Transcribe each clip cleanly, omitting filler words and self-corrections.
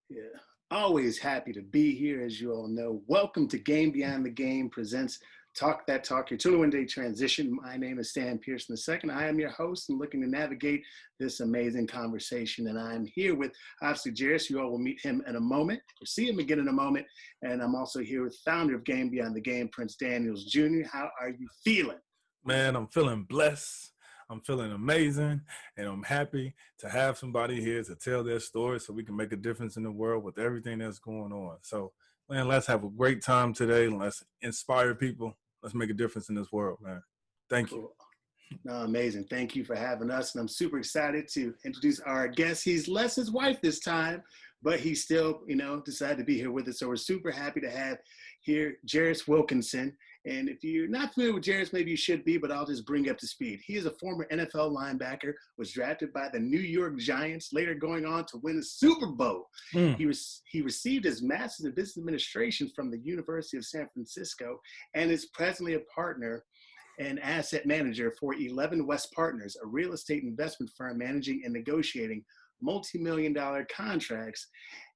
Yeah, always happy to be here, as you all know. Welcome to Game Beyond the Game presents Talk That Talk, your 21-day transition. My name is Stan Pearson II. I am your host and looking to navigate this amazing conversation. And I'm here with, obviously, Gerris. You all will meet him in a moment, or see him again in a moment. And I'm also here with founder of Game Beyond the Game, Prince Daniels Jr. How are you feeling? Man, I'm feeling blessed. I'm feeling amazing, and I'm happy to have somebody here to tell their story so we can make a difference in the world with everything that's going on. So, man, let's have a great time today. Let's inspire people. Let's make a difference in this world, man. Thank you. Cool. No, amazing. Thank you for having us. And I'm super excited to introduce our guest. He's less his wife this time, but he still, decided to be here with us. So we're super happy to have here Gerris Wilkinson. And if you're not familiar with Gerris, maybe you should be, but I'll just bring you up to speed. He is a former NFL linebacker, was drafted by the New York Giants, later going on to win the Super Bowl. He received his Master's in Business Administration from the University of San Francisco and is presently a partner and asset manager for 11 West Partners, a real estate investment firm managing and negotiating multi-million-dollar contracts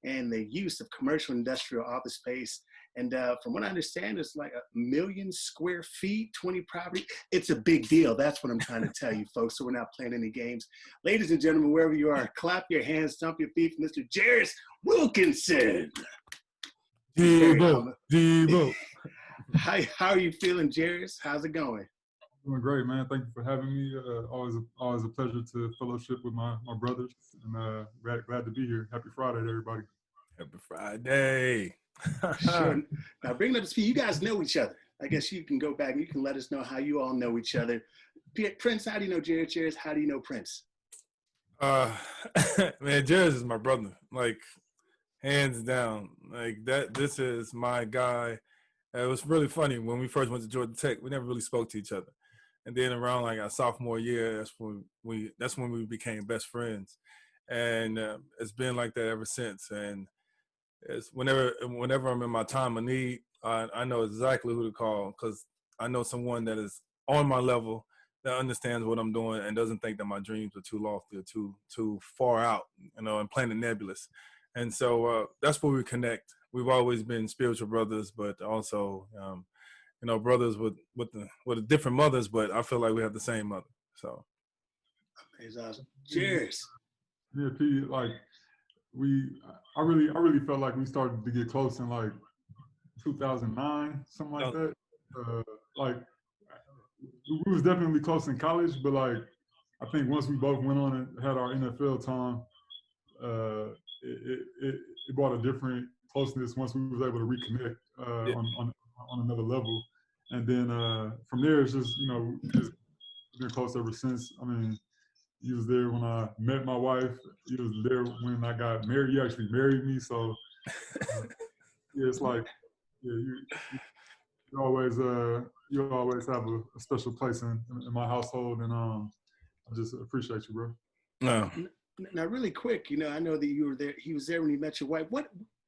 and the use of commercial industrial office space. And from what I understand, it's like 1 million square feet, 20 property. It's a big deal. That's what I'm trying to tell you, folks. So we're not playing any games. Ladies and gentlemen, wherever you are, clap your hands, stomp your feet for Mr. Gerris Wilkinson. Devo. How are you feeling, Gerris? How's it going? Doing great, man. Thank you for having me. Always a pleasure to fellowship with my brothers, and glad to be here. Happy Friday to everybody. Happy Friday. Sure. Now, bring it up to speed. You guys know each other. I guess you can go back and you can let us know how you all know each other. Prince, how do you know Gerris? Gerris, how do you know Prince? Man, Gerris is my brother. Like, hands down. Like that. This is my guy. It was really funny when we first went to Georgia Tech. We never really spoke to each other, and then around like our sophomore year, that's when we became best friends, and it's been like that ever since. And it's whenever I'm in my time of need, I know exactly who to call because I know someone that is on my level that understands what I'm doing and doesn't think that my dreams are too lofty or too far out, and planet nebulous. And so that's where we connect. We've always been spiritual brothers, but also, brothers with different mothers. But I feel like we have the same mother. So, it's awesome. Cheers. Yeah, P. Like I really felt like we started to get close in like 2009, something like that. Like we was definitely close in college, but like I think once we both went on and had our NFL time, it brought a different closeness once we was able to reconnect on another level, and then from there it's just just been close ever since. I mean, he was there when I met my wife. He was there when I got married. He actually married me, so it's like you always have a special place in my household, and I just appreciate you, bro. No. Now, really quick, I know that you were there. He was there when you met your wife.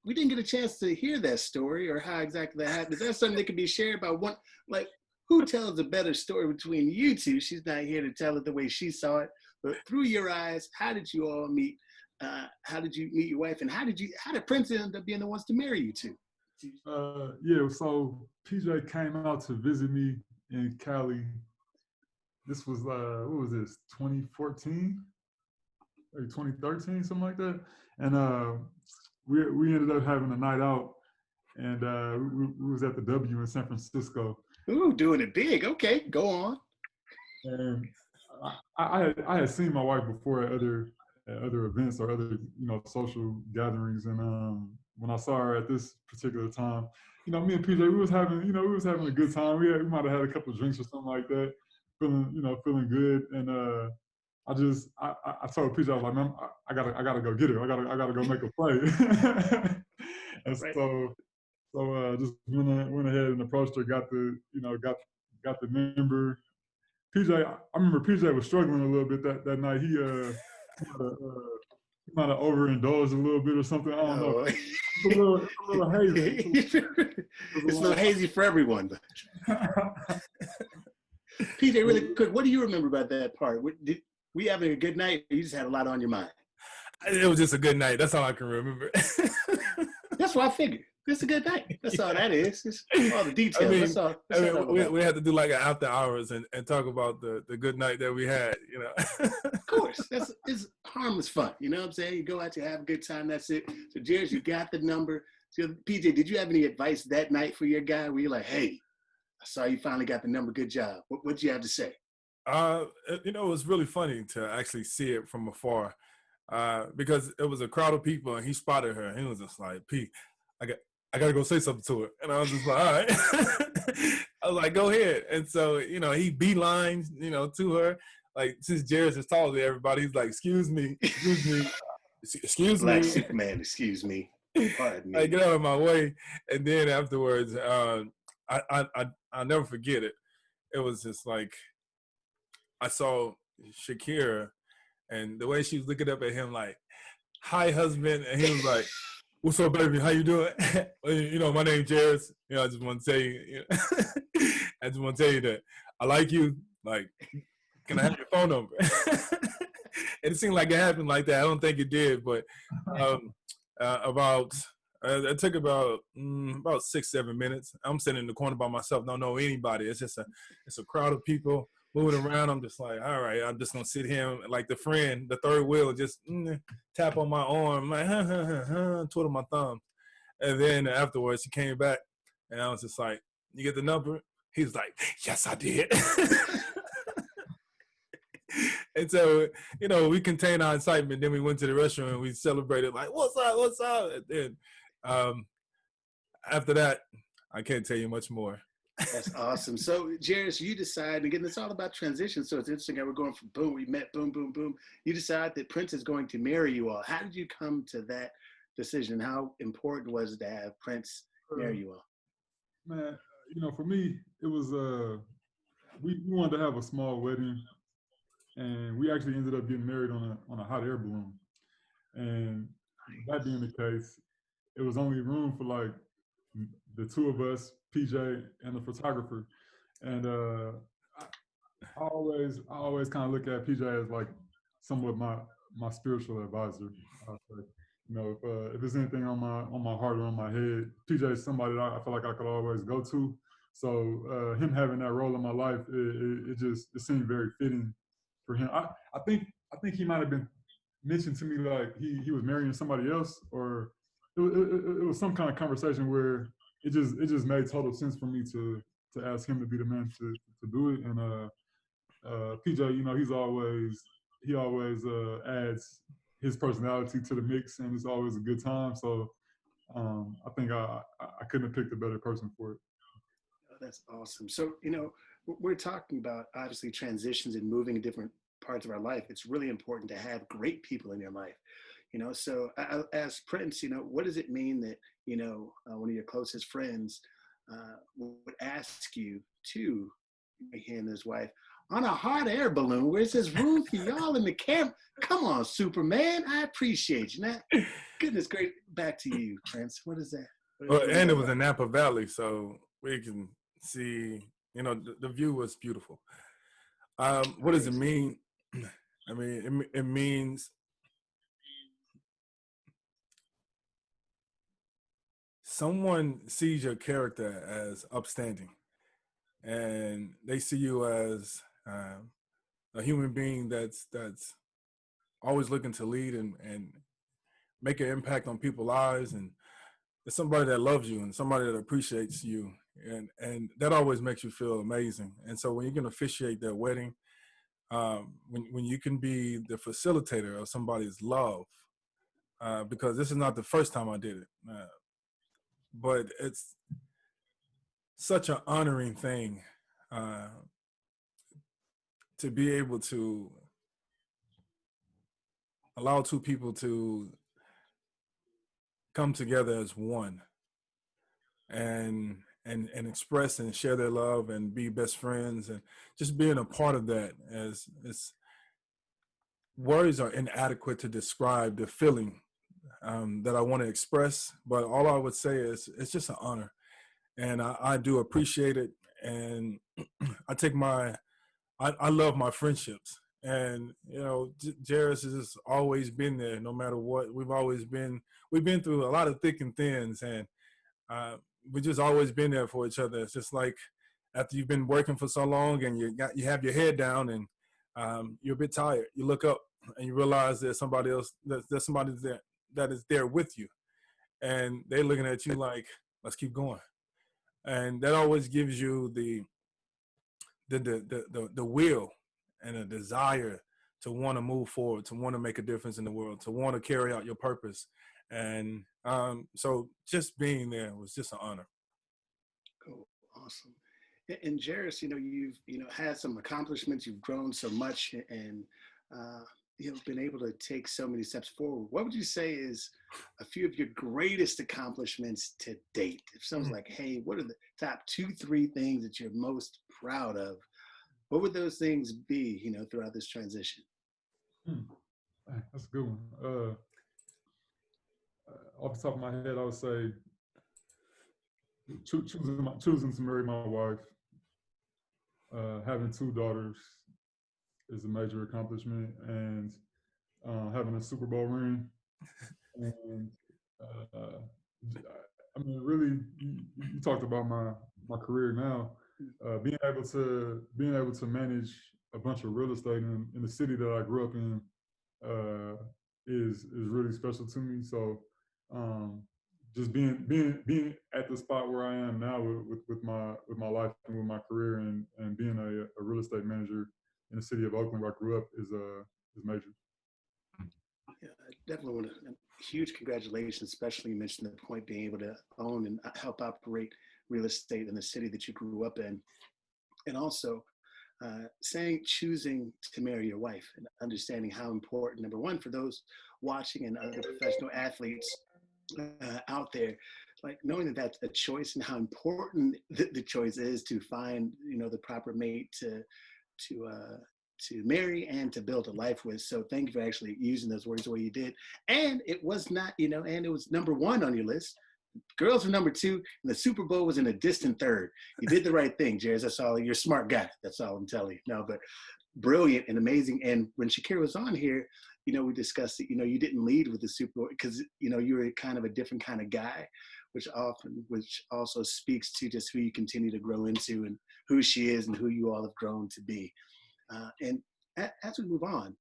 We didn't get a chance to hear that story or how exactly that happened. Is that something that could be shared by one? Like, who tells a better story between you two? She's not here to tell it the way she saw it, but through your eyes, how did you all meet? How did you meet your wife, and how did Prince end up being the ones to marry you two? So PJ came out to visit me in Cali. This was what was this? 2014. 2013, something like that, and we ended up having a night out, and we was at the W in San Francisco. Ooh, doing it big. Okay, go on. And I had seen my wife before at other events or other social gatherings, and when I saw her at this particular time, me and PJ we was having a good time. We might have had a couple of drinks or something like that, feeling good, and I told PJ, I was like, man, I gotta go get her. I gotta go make a play. And right. so just went ahead and approached her, got the number. PJ, I remember PJ was struggling a little bit that night. He might have overindulged a little bit or something. I don't know. It's a little hazy. It's a little hazy for everyone. PJ, really quick, what do you remember about that part? We having a good night, or you just had a lot on your mind? It was just a good night. That's all I can remember. That's what I figured. It's a good night. That's all that is. It's all the details. I mean, That's all. That's all we had to do like an after hours and talk about the good night that we had, you know. Of course, it's harmless fun. You know what I'm saying? You go out, you have a good time. That's it. So, Gerris, you got the number. So, PJ, did you have any advice that night for your guy? Where you're like, hey, I saw you finally got the number. Good job. What'd you have to say? You know, it was really funny to actually see it from afar, because it was a crowd of people and he spotted her and he was just like, P, I gotta go say something to her. And I was just like, all right. I was like, go ahead. And so, you know, he beelines, you know, to her. Like, since Gerris is taller than everybody, he's like, excuse me. Black Superman, excuse me. Pardon me. Like, get out of my way. And then afterwards, I'll never forget it. It was just like, I saw Shakira and the way she was looking up at him like, hi, husband. And he was like, what's up, baby? How you doing? You know, my name's Gerris. You know, I just want to tell you, I just want to tell you that I like you. Like, can I have your phone number? It seemed like it happened like that. I don't think it did, but it took about 6-7 minutes. I'm sitting in the corner by myself, don't know anybody. It's a crowd of people moving around. I'm just like, all right, I'm just gonna sit here like the friend, the third wheel, just tap on my arm, like twiddle my thumb. And then afterwards, he came back, and I was just like, "You get the number?" He was like, "Yes, I did." And so, you know, we contained our excitement. Then we went to the restaurant and we celebrated, like, "What's up? What's up?" And then after that, I can't tell you much more. That's awesome. So, Gerris, you decide, again, it's all about transition. So it's interesting how we're going from boom, we met, boom, boom, boom. You decide that Prince is going to marry you all. How did you come to that decision? How important was it to have Prince marry you all? Man, you know, for me, it was, we wanted to have a small wedding, and we actually ended up getting married on a hot air balloon. And that being the case, it was only room for like the two of us, PJ and the photographer. And I always kind of look at PJ as like somewhat my spiritual advisor. You know, if there's anything on my heart or on my head, PJ is somebody that I feel like I could always go to. So him having that role in my life, it seemed very fitting for him. I think he might have been mentioned to me like he was marrying somebody else, or it was some kind of conversation where it just made total sense for me to ask him to be the man to do it. And PJ, you know, he always adds his personality to the mix, and it's always a good time. So I think I couldn't have picked a better person for it. Oh, that's awesome. So, you know, we're talking about obviously transitions and moving in different parts of our life. It's really important to have great people in your life. You know, so I asked Prince, you know, what does it mean that, you know, one of your closest friends would ask you to marry him and his wife on a hot air balloon where it says room for y'all in the camp? Come on, Superman. I appreciate you. Now, goodness great. Back to you, Prince. What is that? Well, and it was in Napa Valley, so we can see, you know, the view was beautiful. What does it mean? I mean, it means someone sees your character as upstanding, and they see you as a human being that's always looking to lead and make an impact on people's lives, and it's somebody that loves you and somebody that appreciates you, and that always makes you feel amazing. And so when you can officiate that wedding, when you can be the facilitator of somebody's love, because this is not the first time I did it, but it's such an honoring thing to be able to allow two people to come together as one and express and share their love and be best friends, and just being a part of that. As words are inadequate to describe the feeling that I want to express, but all I would say is it's just an honor, and I do appreciate it. And I love my friendships, And Gerris has just always been there, no matter what. We've been through a lot of thick and thins, and we've just always been there for each other. It's just like after you've been working for so long and you have your head down and you're a bit tired, you look up and you realize there's somebody else, there's somebody there that is there with you, and they're looking at you like, let's keep going. And that always gives you the will and a desire to want to move forward, to want to make a difference in the world, to want to carry out your purpose. And so just being there was just an honor. Cool. Awesome. And Gerris, you've, had some accomplishments, you've grown so much, and you've been able to take so many steps forward. What would you say is a few of your greatest accomplishments to date? If someone's like, hey, what are the top 2-3 things that you're most proud of? What would those things be, throughout this transition? That's a good one. Off the top of my head, I would say choosing to marry my wife, having 2 daughters is a major accomplishment, and having a Super Bowl ring. And really, you talked about my career now. Being able to manage a bunch of real estate in the city that I grew up in is really special to me. So just being at the spot where I am now with my life and with my career, and being a real estate manager in the city of Oakland where I grew up is major. Yeah, I definitely want to. Huge congratulations, especially you mentioned the point being able to own and help operate real estate in the city that you grew up in, and also choosing to marry your wife, and understanding how important, number one, for those watching and other professional athletes out there, like knowing that that's a choice, and how important the choice is to find the proper mate to marry and to build a life with. So thank you for actually using those words the way you did. And it was not, and it was number 1 on your list. Girls were number 2, and the Super Bowl was in a distant 3rd. You did the right thing, Gerris. That's all. You're a smart guy. That's all I'm telling you. No, but brilliant and amazing. And when Shakira was on here, we discussed that, you didn't lead with the Super Bowl because, you were kind of a different kind of guy, which also speaks to just who you continue to grow into and who she is and who you all have grown to be. And as we move on,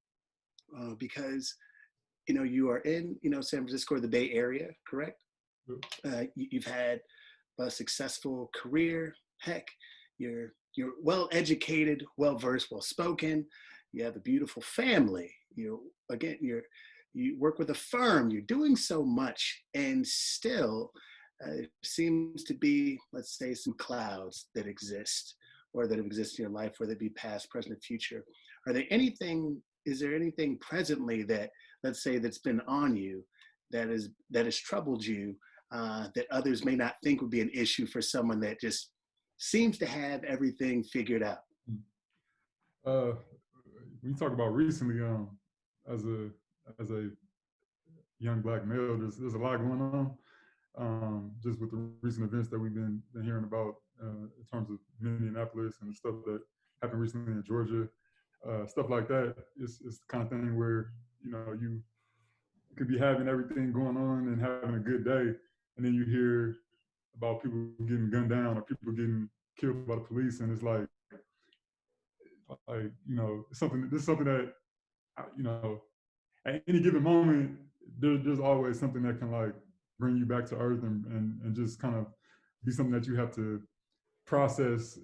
because, you are in, San Francisco or the Bay Area, correct? You've had a successful career. Heck, you're well-educated, well-versed, well-spoken. You have a beautiful family. You work with a firm. You're doing so much, and still there seems to be, let's say, some clouds that exist, or that have existed in your life, whether it be past, present, or future. Is there anything presently that, let's say, that's been on you that has troubled you, that others may not think would be an issue for someone that just seems to have everything figured out? When you talk about recently, as a young Black male, there's a lot going on. Just with the recent events that we've been hearing about in terms of Minneapolis and the stuff that happened recently in Georgia, stuff like that. It's the kind of thing where you could be having everything going on and having a good day, and then you hear about people getting gunned down or people getting killed by the police, and it's like it's something that at any given moment there's always something that can like bring you back to earth and just kind of be something that you have to process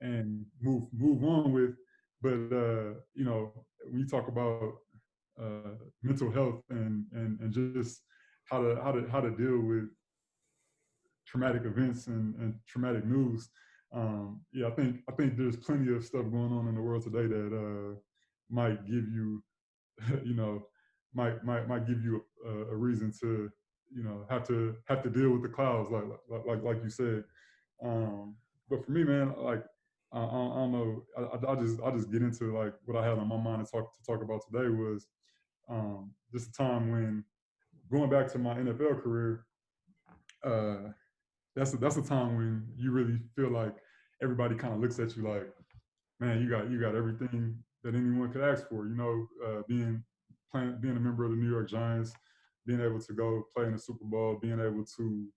and move on with. But when you talk about mental health and just how to deal with traumatic events and traumatic news, I think there's plenty of stuff going on in the world today that might give you might give you a reason to have to deal with the clouds like you said. But for me, man, like I don't know, I just get into like what I had on my mind to talk about today was just a time when, going back to my NFL career, that's a time when you really feel like everybody kind of looks at you like, man, you got everything that anyone could ask for. You know, being a member of the New York Giants, being able to go play in the Super Bowl, being able to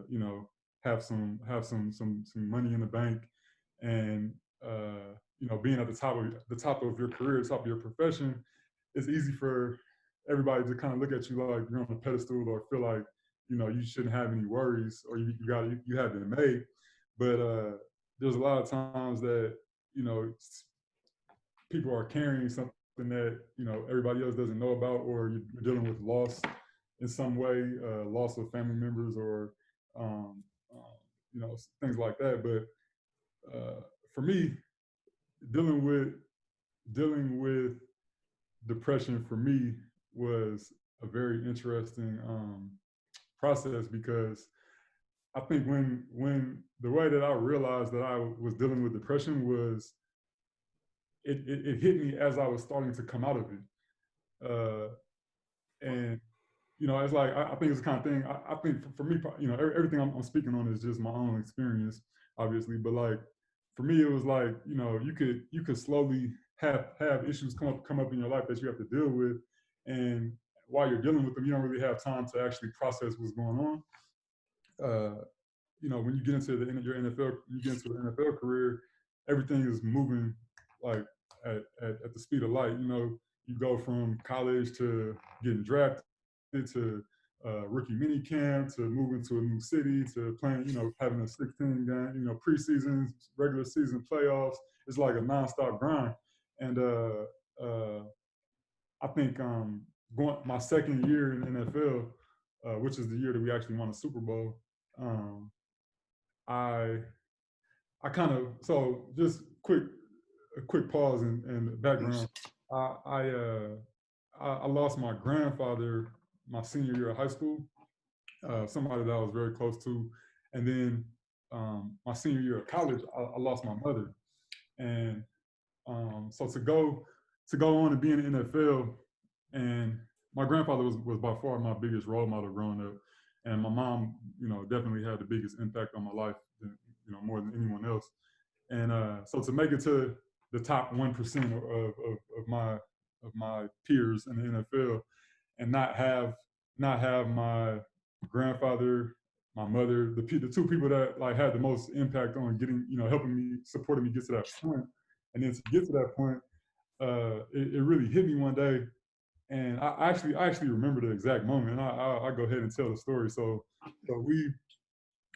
you know, have some money in the bank, and you know, being at the top of your career, top of your profession, it's easy for everybody to kind of look at you like you're on a pedestal, or feel like, you know, you shouldn't have any worries, or you have it made. But there's a lot of times that, you know, people are carrying something that, you know, everybody else doesn't know about, or you're dealing with loss in some way, loss of family members, or you know, things like that. But for me, dealing with depression for me was a very interesting process, because I think when the way that I realized that I was dealing with depression was, it hit me as I was starting to come out of it. And, you know, it's like, I think it's the kind of thing, I think for me, you know, everything I'm speaking on is just my own experience, obviously. But like, for me, it was like, you know, you could slowly have issues come up in your life that you have to deal with. And while you're dealing with them, you don't really have time to actually process what's going on. You know, when you get into your NFL, you get into an NFL career, everything is moving like at the speed of light. You know, you go from college to getting drafted to rookie mini camp, to moving to a new city, to playing, you know, having a 16 game, you know, preseason, regular season, playoffs. It's like a nonstop grind. And I think going my second year in the NFL, which is the year that we actually won a Super Bowl, I kind of, so just a quick pause and background. I lost my grandfather my senior year of high school, somebody that I was very close to, and then my senior year of college, I lost my mother. And so to go on and be in the NFL, and my grandfather was by far my biggest role model growing up, and my mom, you know, definitely had the biggest impact on my life, you know, more than anyone else. And so to make it to the top 1% of my peers in the NFL, and not have my grandfather, my mother, the two people that like had the most impact on getting, you know, helping me, supporting me get to that point. And then to get to that point, it really hit me one day. And I actually remember the exact moment. And I'll go ahead and tell the story. So we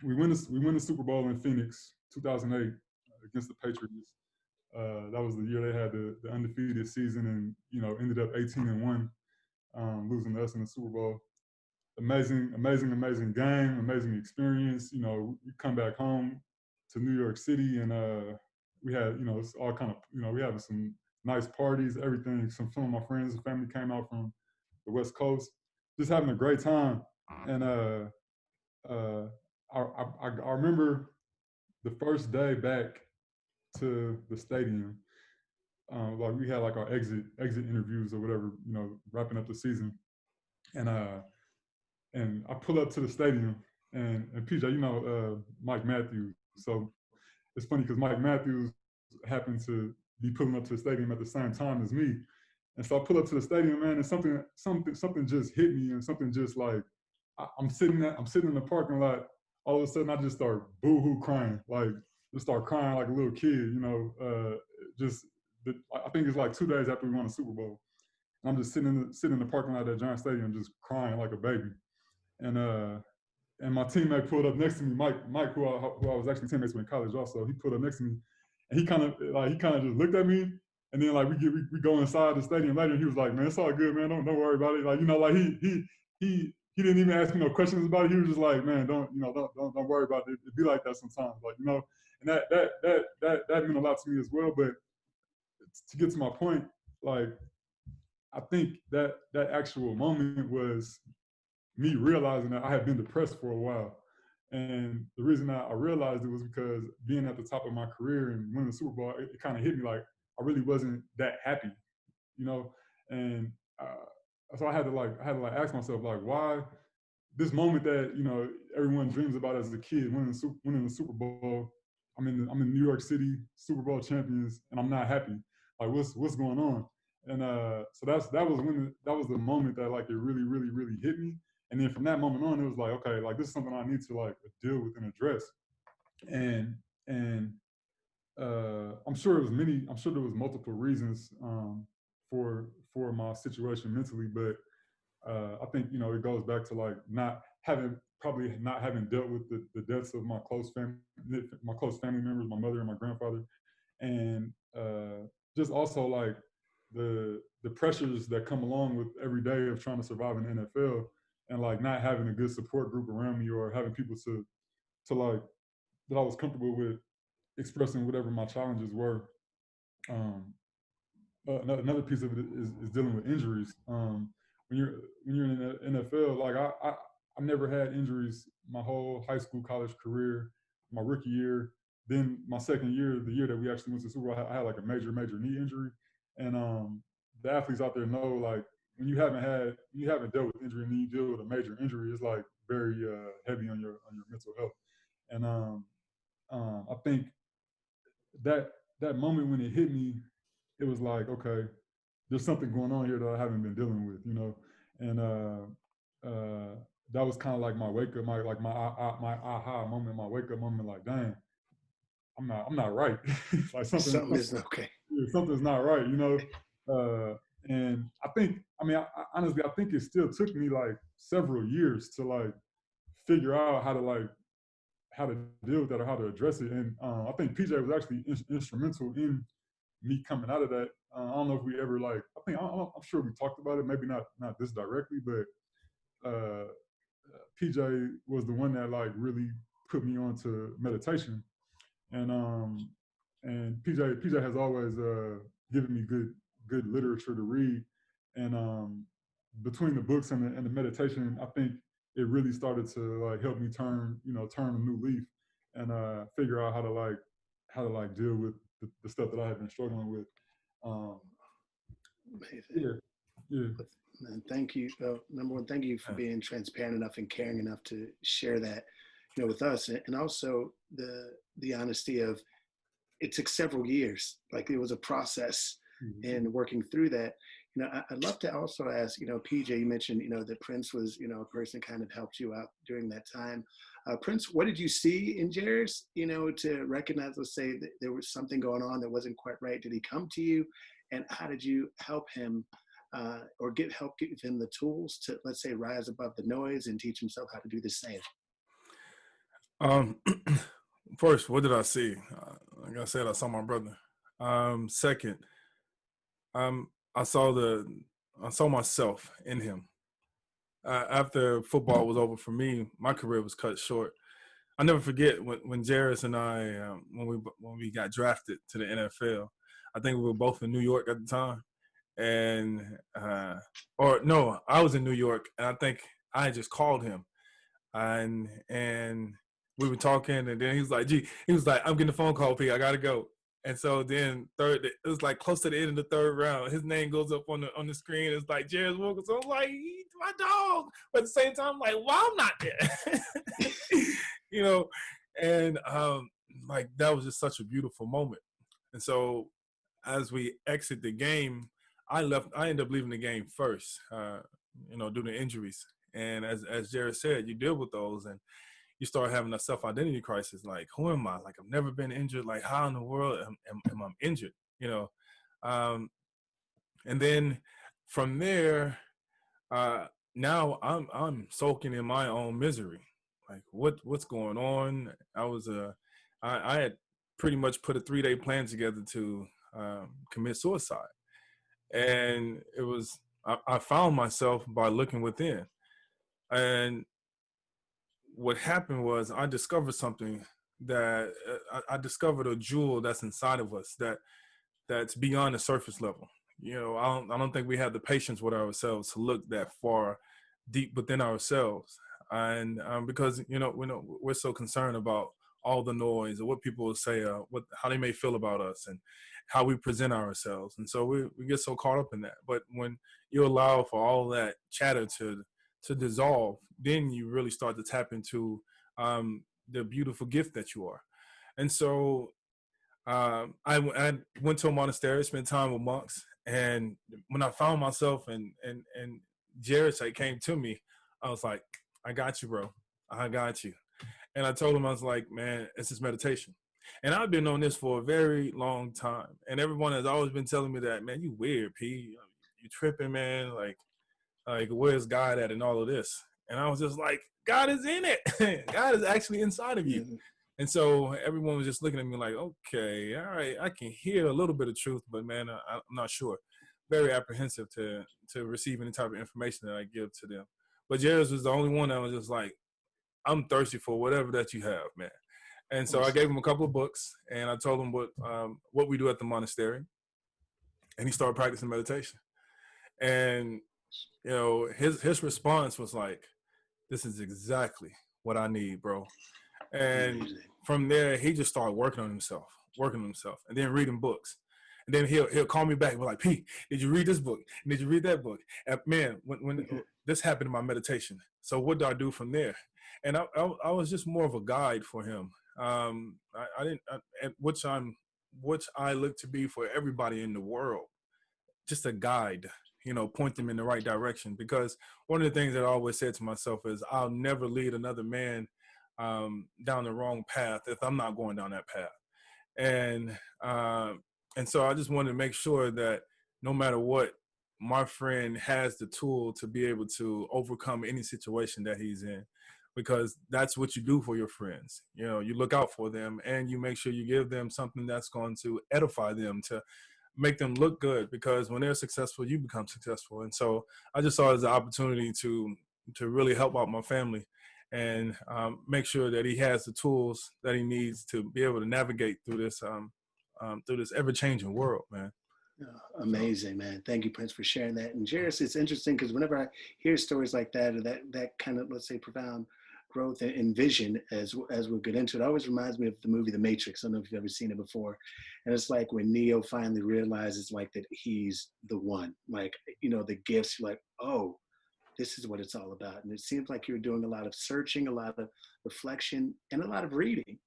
win the Super Bowl in Phoenix, 2008, against the Patriots. That was the year they had the undefeated season, and, you know, ended up 18-1, losing to us in the Super Bowl. Amazing game, amazing experience. You know, we come back home to New York City, and we had, you know, it's all kind of, you know, we had some nice parties, everything. Some of my friends and family came out from the West Coast, just having a great time. And I remember the first day back to the stadium, like we had like our exit interviews or whatever, you know, wrapping up the season. And I pull up to the stadium, and PJ, you know, Mike Matthews. So it's funny because Mike Matthews happened to be pulling up to the stadium at the same time as me. And so I pull up to the stadium, man, and something just hit me, and something just like, I'm sitting in the parking lot. All of a sudden, I just start boo-hoo crying, like just start crying like a little kid, you know. I think it's like 2 days after we won the Super Bowl. And I'm just sitting in the parking lot at that Giant Stadium, just crying like a baby. And my teammate pulled up next to me, Mike, who I was actually teammates with in college also. He pulled up next to me, and he kind of just looked at me. And then like we go inside the stadium later, and he was like, "Man, it's all good, man. Don't worry about it." Like, you know, like he didn't even ask me no questions about it. He was just like, "Man, don't worry about it. It'd be like that sometimes." Like, you know, and that meant a lot to me as well. But to get to my point, like, I think that actual moment was me realizing that I had been depressed for a while. And the reason I realized it was because being at the top of my career and winning the Super Bowl, it kind of hit me like I really wasn't that happy, you know? And so I had to ask myself, like, why this moment that, you know, everyone dreams about as a kid, winning the Super Bowl, I'm in New York City, Super Bowl champions, and I'm not happy. Like what's going on? And so that was the moment that like it really hit me. And then from that moment on, it was like, okay, like this is something I need to like deal with and address. And and I'm sure there was multiple reasons for my situation mentally, but I think it goes back to like probably not having dealt with the deaths of my close family members, my mother and my grandfather, and just also like the pressures that come along with every day of trying to survive in the NFL, and like not having a good support group around me or having people to like that I was comfortable with expressing whatever my challenges were. Um, Another piece of it is dealing with injuries. When you're in the NFL, like I never had injuries my whole high school, college career. My rookie year, then my second year, the year that we actually went to the Super Bowl, I had like a major knee injury. And the athletes out there know, like, when you haven't dealt with injury and then you deal with a major injury, it's like very heavy on your mental health. And I think that moment when it hit me, it was like, okay, there's something going on here that I haven't been dealing with, and that was kind of like my wake up, my aha moment, my wake up moment. Like, dang, I'm not right. Like Something isn't okay. something's not right, and honestly, I think it still took me like several years to like figure out how to deal with that or how to address it. And I think PJ was actually instrumental in me coming out of that. I don't know if we ever like. I'm sure we talked about it. Maybe not this directly, but PJ was the one that like really put me onto meditation. And PJ has always given me good literature to read. And between the books and the meditation, I think it really started to like help me turn a new leaf and figure out how to like deal with the stuff that I had been struggling with. Yeah, yeah. And thank you. Number one, thank you for being transparent enough and caring enough to share that, with us, and also the honesty of it took several years. Like, it was a process in working through that. I'd love to also ask, PJ, you mentioned, that Prince was, a person kind of helped you out during that time. Prince, what did you see in Gerris, to recognize, let's say, that there was something going on that wasn't quite right? Did he come to you? And how did you help him or give him the tools to, let's say, rise above the noise and teach himself how to do the same? First, what did I see? Like I said, I saw my brother. Second, I saw myself in him. After football was over for me, my career was cut short. I'll never forget when Gerris and I, when we got drafted to the NFL. I think we were both in New York at the time, and or no, I was in New York, and I think I had just called him, and we were talking, and then he was like, I'm getting a phone call, P, I gotta go. And so then it was like close to the end of the third round. His name goes up on the screen. It's like Gerris Wilkinson. I'm like, my dog. But at the same time, I'm like, well, I'm not there. And like that was just such a beautiful moment. And so as we exit the game, I ended up leaving the game first, due to injuries. And as Gerris said, you deal with those and you start having a self-identity crisis. Like, who am I? Like, I've never been injured. Like, how in the world am I injured? And then from there, now I'm soaking in my own misery. Like, what's going on? I had pretty much put a 3-day plan together to commit suicide, and it was I found myself by looking within, and what happened was I discovered something that I discovered a jewel that's inside of us that's beyond the surface level. I don't think we have the patience with ourselves to look that far deep within ourselves, and because we're so concerned about all the noise or what people will say, how they may feel about us and how we present ourselves, and so we get so caught up in that. But when you allow for all that chatter to dissolve, then you really start to tap into the beautiful gift that you are. And so I went to a monastery, spent time with monks, and when I found myself and Gerris came to me, I was like, I got you, bro. I got you. And I told him, I was like, man, it's this meditation. And I've been on this for a very long time. And everyone has always been telling me that, man, you weird, P. You tripping, man. Like where's God at and all of this? And I was just like, God is in it. God is actually inside of you. Mm-hmm. And so everyone was just looking at me like, okay, all right, I can hear a little bit of truth, but man, I'm not sure. Very apprehensive to receive any type of information that I give to them. But Gerris was the only one that was just like, I'm thirsty for whatever that you have, man. And so I gave him a couple of books, and I told him what we do at the monastery, and he started practicing meditation. And you know, his response was like, "This is exactly what I need, bro." And from there, he just started working on himself, and then reading books. And then he'll call me back and be like, "P, did you read this book? Did you read that book?" And man, when this happened in my meditation, so what do I do from there? And I was just more of a guide for him. Which I look to be for everybody in the world, just a guide, point them in the right direction. Because one of the things that I always said to myself is, I'll never lead another man down the wrong path if I'm not going down that path. And so I just wanted to make sure that no matter what, my friend has the tool to be able to overcome any situation that he's in, because that's what you do for your friends. You look out for them, and you make sure you give them something that's going to edify them, to make them look good, because when they're successful, you become successful. And so I just saw it as an opportunity to really help out my family and make sure that he has the tools that he needs to be able to navigate through this ever-changing world, man. Oh, amazing, man. Thank you, Prince, for sharing that. And Gerris, it's interesting because whenever I hear stories like that, or that kind of, let's say, profound growth and vision, as we'll get into it, always reminds me of the movie The Matrix. I don't know if you've ever seen it before. And it's like when Neo finally realizes like that he's the one, like, the gifts, you're like, oh, this is what it's all about. And it seems like you're doing a lot of searching, a lot of reflection, and a lot of reading.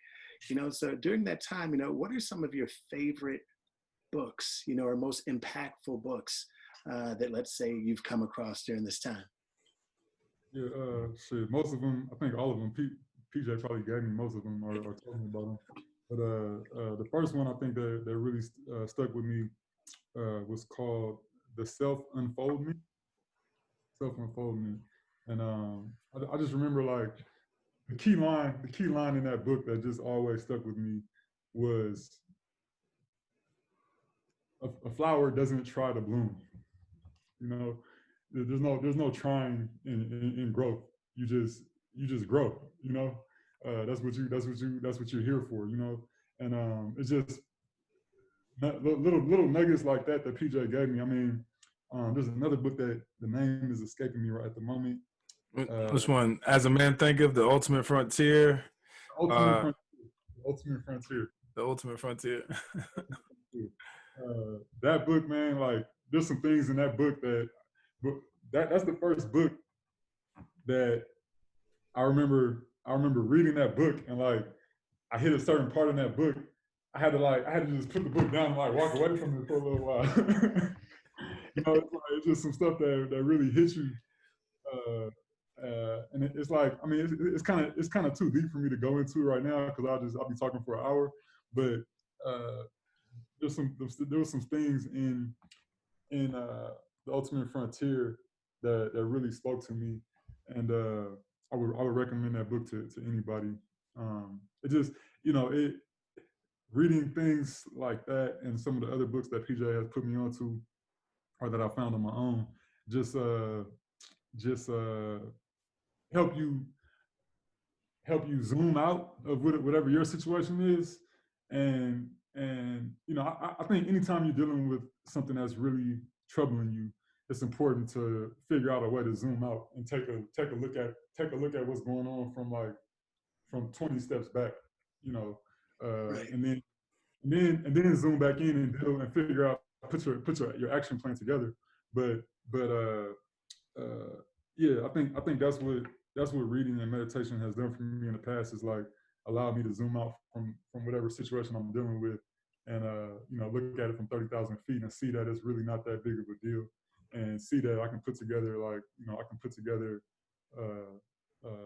So during that time, what are some of your favorite books, or most impactful books that, let's say, you've come across during this time? Yeah, shit. Most of them, I think all of them. PJ probably gave me most of them or told me about them. But the first one I think that really stuck with me was called The Self-Unfoldment. Self-Unfoldment, and I just remember like the key line in that book that just always stuck with me was, a flower doesn't try to bloom. There's no trying in growth. You just grow. That's what you're here for. And it's just little nuggets like that PJ gave me. I mean, there's another book that the name is escaping me right at the moment. Which one? As a Man Thinketh, The Ultimate Frontier. The Ultimate Frontier. The Ultimate Frontier. That book, man, like there's some things in that book that's the first book that I remember reading that book, and like I hit a certain part in that book. I had to just put the book down and like walk away from it for a little while. It's just some stuff that really hits you. And it's like, I mean, it's kind of too deep for me to go into right now because I'll be talking for an hour. But there was some things in The Ultimate Frontier that really spoke to me, and I would recommend that book to anybody. It just reading things like that and some of the other books that PJ has put me onto or that I found on my own just help you zoom out of whatever your situation is. And I think anytime you're dealing with something that's really troubling you, it's important to figure out a way to zoom out and take a look at what's going on from 20 steps back, Right. and then zoom back in and deal and figure out, put your action plan together. But yeah, I think that's what reading and meditation has done for me in the past, is like allowed me to zoom out from whatever situation I'm dealing with and look at it from 30,000 feet and see that it's really not that big of a deal, and see that I can put together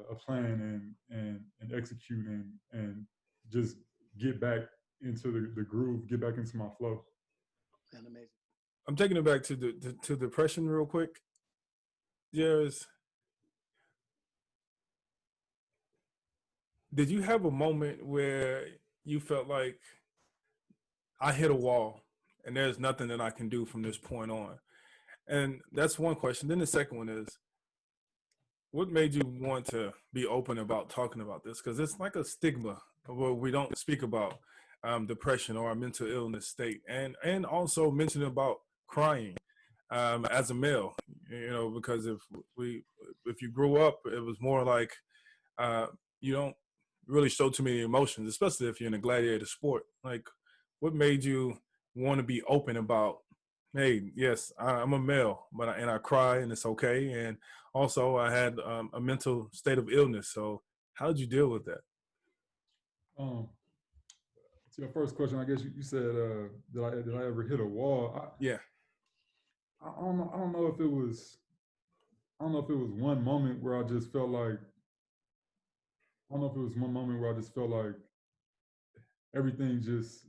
a plan and execute and just get back into the groove, get back into my flow. And amazing. I'm taking it back to to depression real quick. Gerris, did you have a moment where you felt like I hit a wall and there's nothing that I can do from this point on? And that's one question. Then the second one is, what made you want to be open about talking about this? Because it's like a stigma where we don't speak about depression or a mental illness state, and also mention about crying as a male. Because if you grew up, it was more like you don't really show too many emotions, especially if you're in a gladiator sport. Like, what made you want to be open about, hey, yes, I'm a male, but I cry and it's okay. And also I had a mental state of illness. So how did you deal with that? To your first question, I guess you said, did I ever hit a wall? Yeah. I don't know if it was one moment where I just felt like, everything just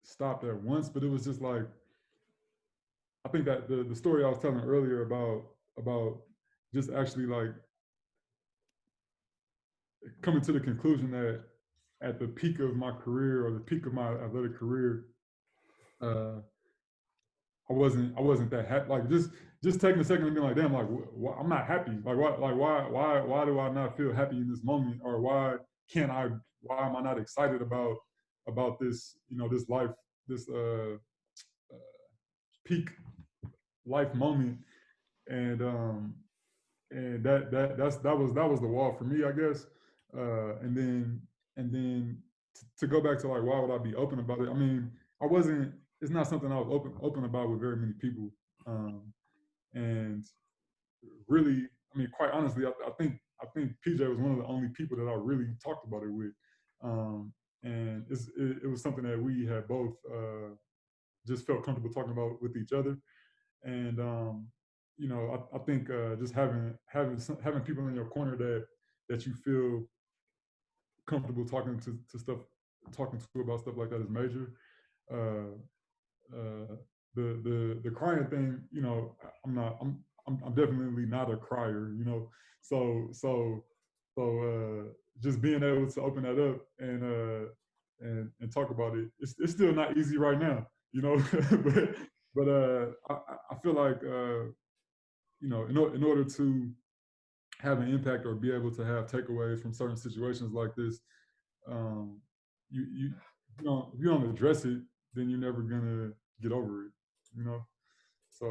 stopped at once, but it was just like, I think that the story I was telling earlier about just actually like coming to the conclusion that at the peak of my career, or the peak of my athletic career, I wasn't that happy. Like just taking a second and being like, damn, like I'm not happy. Like why do I not feel happy in this moment? Or why am I not excited about this, this life, this peak life moment? And that was the wall for me, I guess. And then to go back to like, why would I be open about it? I mean, it's not something I was open about with very many people. And really, I mean, quite honestly, I think PJ was one of the only people that I really talked about it with. And it was something that we had both just felt comfortable talking about with each other. And I think just having people in your corner that you feel comfortable talking to about stuff like that is major. The crying thing, I'm definitely not a crier, So just being able to open that up and talk about it, it's still not easy right now, but I feel like in order to have an impact or be able to have takeaways from certain situations like this, you if you don't address it, then you're never gonna get over it, So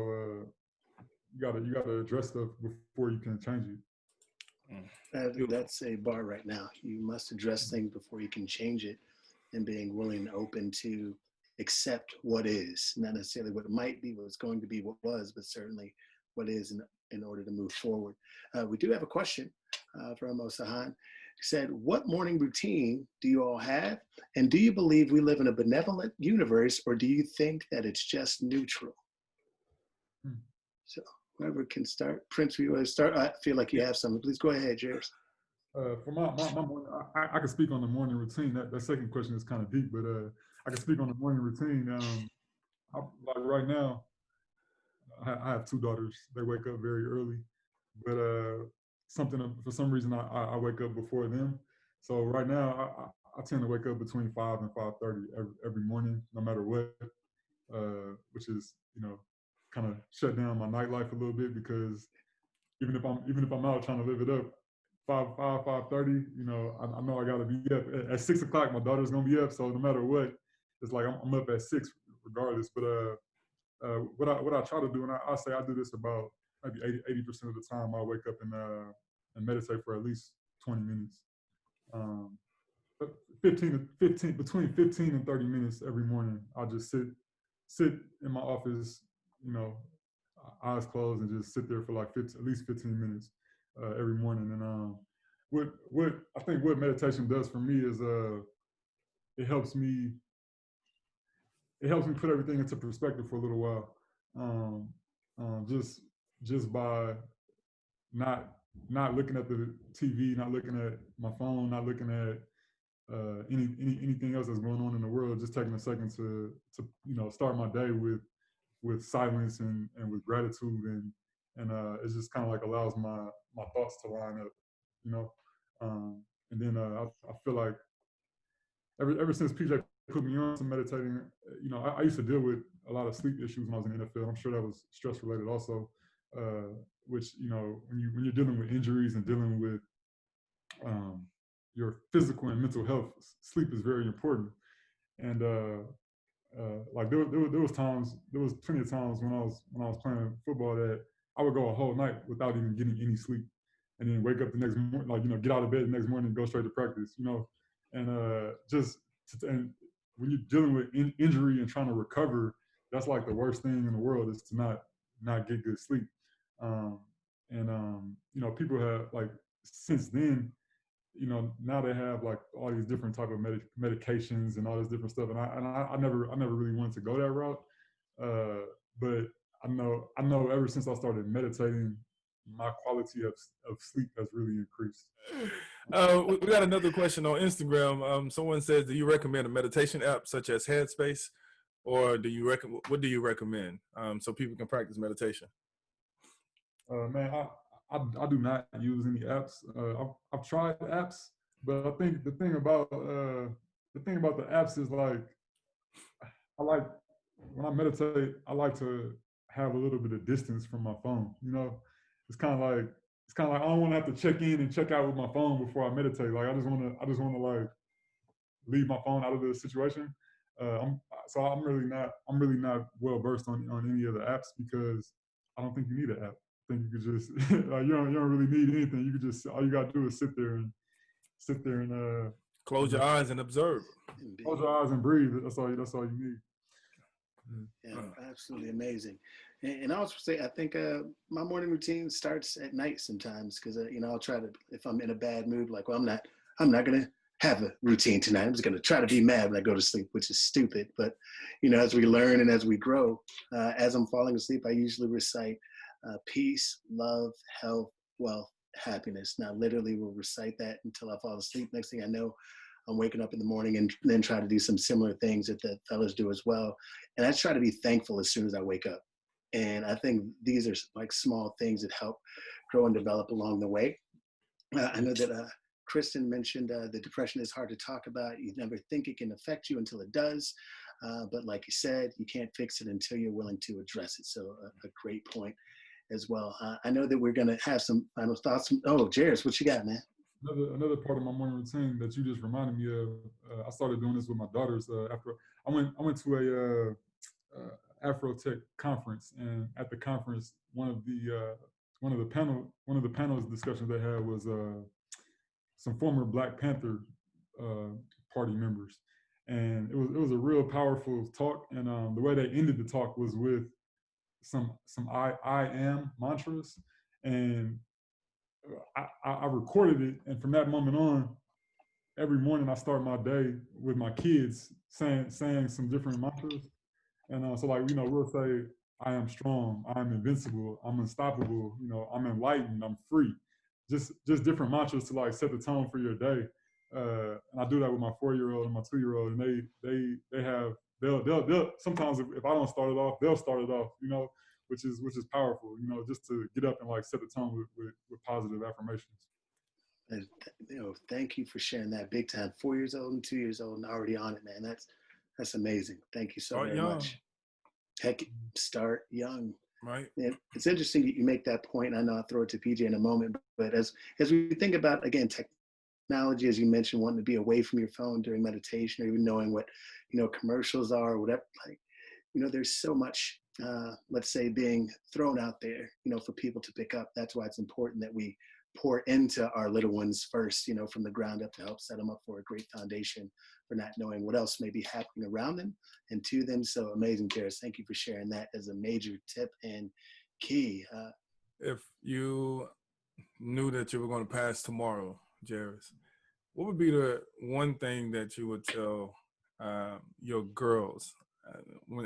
you gotta address stuff before you can change it. That's a bar right now. You must address things before you can change it, and being willing and open to accept what is, not necessarily what it might be, what's going to be, what was, but certainly what is in order to move forward. We do have a question from Osahan. He said, what morning routine do you all have? And do you believe we live in a benevolent universe, or do you think that it's just neutral? So whoever can start. Prince, you want to start? I feel like you have something. Please go ahead, Gerris. For my morning, I can speak on the morning routine. That second question is kind of deep, but I can speak on the morning routine. Like right now, I have two daughters. They wake up very early, but for some reason I wake up before them. So right now I tend to wake up between 5 and 5:30 every morning, no matter what, which is kind of shut down my nightlife a little bit, because even if I'm out trying to live it up, 5:30, I know I gotta be up at 6 o'clock. My daughter's gonna be up, so no matter what, it's like I'm up at 6 regardless. But what I try to do, and I say I do this about maybe 80% of the time, I wake up and meditate for at least 20 minutes. between 15 and 30 minutes every morning. I'll just sit in my office, eyes closed, and just sit there for like at least 15 minutes every morning. And what I think what meditation does for me is it helps me it helps me put everything into perspective for a little while. Just by not looking at the TV, not looking at my phone, not looking at anything else that's going on in the world, just taking a second to start my day with silence and with gratitude, and it just kind of like allows my thoughts to line up, you know. And then I feel like ever since PJ put me on to meditating, I used to deal with a lot of sleep issues when I was in the NFL. I'm sure that was stress related also, which when you're dealing with injuries and dealing with your physical and mental health, sleep is very important. And like there was plenty of times when I was playing football that I would go a whole night without even getting any sleep, and then wake up the next morning, like get out of bed the next morning and go straight to practice, and and when you're dealing with injury and trying to recover, that's like the worst thing in the world is to not get good sleep. People have, like, since then, now they have like all these different type of medications and all this different stuff, and I never really wanted to go that route, but I know ever since I started meditating, my quality of sleep has really increased. We got another question on Instagram. Someone says, do you recommend a meditation app such as Headspace, or what do you recommend so people can practice meditation? Man, I do not use any apps. I've tried apps, but I think the thing about the apps is, like, I like, when I meditate, I like to have a little bit of distance from my phone. It's kind of like I don't want to have to check in and check out with my phone before I meditate. Like, I just want to like leave my phone out of the situation. I'm really not well versed on any of the apps, because I don't think you need an app. I think you could just like, you don't really need anything. You could just, all you gotta do is sit there and close your eyes and observe. Close your eyes and breathe. That's all you need. Yeah, absolutely amazing. And I also say, I think my morning routine starts at night sometimes, because I'll try to, if I'm in a bad mood, like, well, I'm not gonna have a routine tonight. I'm just gonna try to be mad when I go to sleep, which is stupid. But as we learn and as we grow, as I'm falling asleep, I usually recite peace, love, health, wealth, happiness. Now, literally, we'll recite that until I fall asleep. Next thing I know, I'm waking up in the morning, and then try to do some similar things that the fellas do as well. And I try to be thankful as soon as I wake up. And I think these are like small things that help grow and develop along the way. I know that Kristen mentioned the depression is hard to talk about. You never think it can affect you until it does. But like you said, you can't fix it until you're willing to address it. So a great point as well. I know that we're going to have some final thoughts. Oh, Gerris, what you got, man? Another part of my morning routine that you just reminded me of. I started doing this with my daughters after I went to a Afro Tech conference, and at the conference, one of the panels discussions they had was some former Black Panther Party members, and it was a real powerful talk. And the way they ended the talk was with some I am mantras, and I recorded it. And from that moment on, every morning I start my day with my kids saying some different mantras. And so, like, we'll say, I am strong, I'm invincible, I'm unstoppable, I'm enlightened, I'm free. Just different mantras to, like, set the tone for your day. And I do that with my 4-year-old and my 2-year-old, and they'll sometimes, if I don't start it off, they'll start it off, which is powerful, just to get up and, like, set the tone with positive affirmations. And, thank you for sharing that big time. 4 years old and 2 years old and already on it, man. That's amazing. Thank you so very much. Heck, start young. Right. And it's interesting you make that point. I know I'll throw it to PJ in a moment, but as we think about, again, technology, as you mentioned, wanting to be away from your phone during meditation, or even knowing what, commercials are, or whatever, like, there's so much, let's say, being thrown out there, for people to pick up. That's why it's important that we pour into our little ones first, from the ground up, to help set them up for a great foundation for not knowing what else may be happening around them and to them. So amazing, Gerris. Thank you for sharing that as a major tip and key. If you knew that you were going to pass tomorrow, Gerris, what would be the one thing that you would tell your girls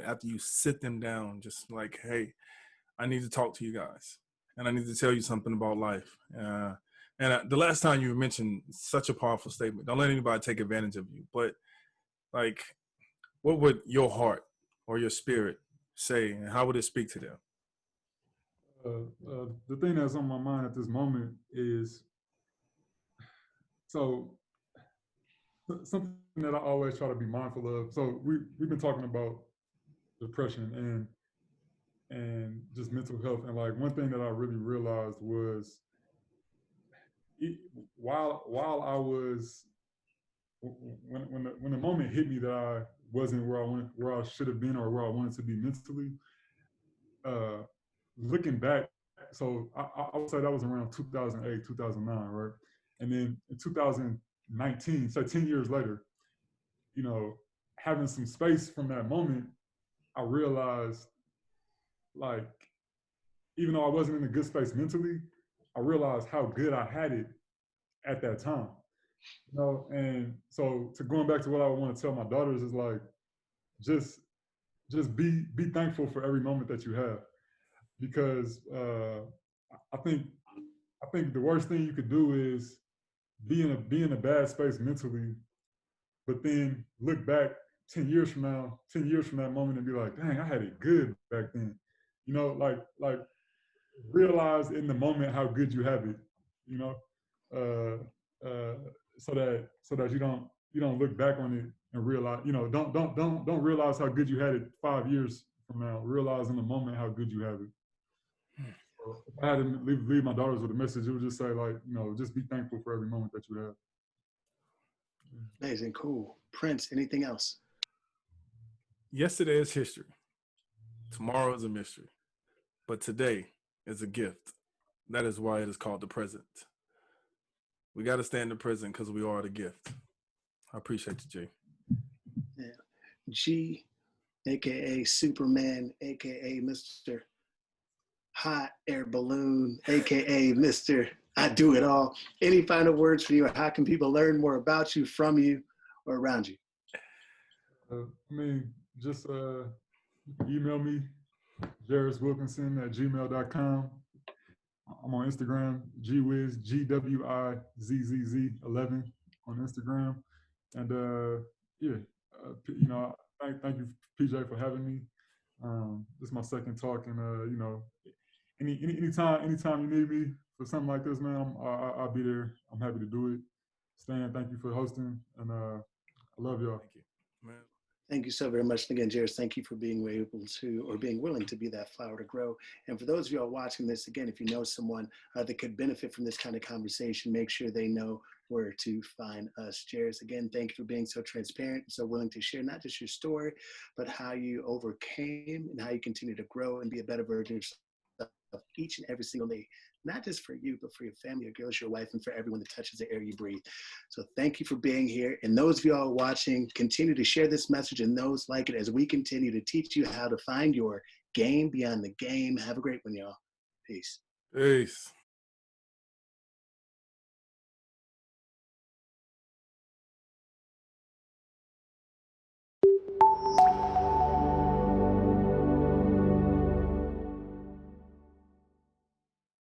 after you sit them down, just like, hey, I need to talk to you guys, and I need to tell you something about life. The last time you mentioned such a powerful statement, don't let anybody take advantage of you. But like, what would your heart or your spirit say, and how would it speak to them? The thing that's on my mind at this moment is, so something that I always try to be mindful of. So we've been talking about depression and just mental health, and like one thing that I really realized was while I was when the moment hit me that I wasn't where I should have been or where I wanted to be mentally, looking back, so I would say that was around 2008, 2009, right? And then in 2019, so 10 years later, you know, having some space from that moment, I realized, like, even though I wasn't in a good space mentally, I realized how good I had it at that time. You know, and so to going back to what I want to tell my daughters is like, just be thankful for every moment that you have, because I think the worst thing you could do is be in a bad space mentally, but then look back 10 years from that moment and be like, dang, I had it good back then. You know, like realize in the moment how good you have it, you know, so that you don't look back on it and realize, you know, don't realize how good you had it 5 years from now. Realize in the moment how good you have it. So if I had to leave my daughters with a message, it would just say, like, you know, just be thankful for every moment that you have. Amazing, cool. Prince, anything else? Yesterday is history. Tomorrow is a mystery. But today is a gift. That is why it is called the present. We got to stay in the present because we are the gift. I appreciate you, G. Yeah. G, a.k.a. Superman, a.k.a. Mr. Hot Air Balloon, a.k.a. Mr. I Do It All. Any final words for you? Or how can people learn more about you, from you, or around you? I mean, just email me, Gerris Wilkinson at gmail.com. I'm on Instagram, GWiz, GWIZZZ 11 on Instagram. And you know, thank you, PJ, for having me. This is my second talk, and you know, anytime you need me for something like this, man, I'll be there. I'm happy to do it. Stan, thank you for hosting, and I love y'all. Thank you, man. Thank you so very much. And again, Gerris, thank you for being able to, or being willing to be that flower to grow. And for those of you all watching this, again, if you know someone that could benefit from this kind of conversation, make sure they know where to find us. Gerris, again, thank you for being so transparent and so willing to share not just your story, but how you overcame and how you continue to grow and be a better version of yourself each and every single day. Not just for you, but for your family, your girls, your wife, and for everyone that touches the air you breathe. So thank you for being here. And those of you all watching, continue to share this message and those like it as we continue to teach you how to find your game beyond the game. Have a great one, y'all. Peace. Peace.